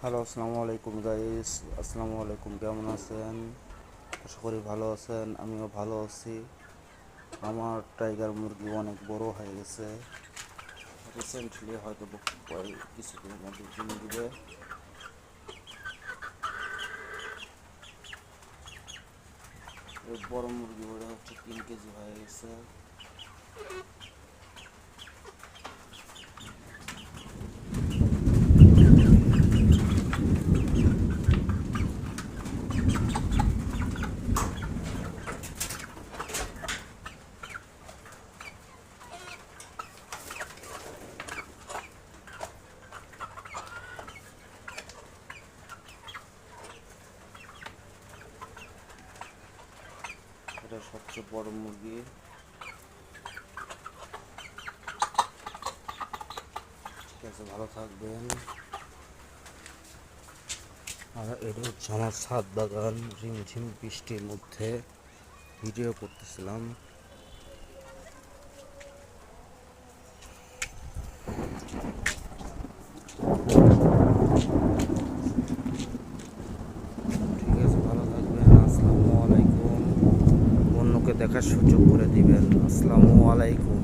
Hello, আসসালামু আলাইকুম guys. আসসালামু আলাইকুম, কেমন আছেন? আশা করি ভালো আছেন। আমিও ভালো আছি। আমার টাইগার মুরগি অনেক বড় হয়ে গেছে। রিসেন্টলি হয়তো কিছুদিনের মধ্যে ডিম দিবে। এই বড় মুরগি ওটা হচ্ছে 3 কেজি হয়ে গেছে। এটা সবচেয়ে বড় মুরগি। ঠিক আছে, ভালো থাকবেন। আর এটা হচ্ছে আমার ছাদ বাগান। ঝিমঝিম বৃষ্টির মধ্যে ভিডিও করতেছিলাম। ঠিক আছে, ভালো থাকবেন। আসসালামু আলাইকুম। অন্যকে দেখার সুযোগ করে দিবেন। আসসালামু আলাইকুম।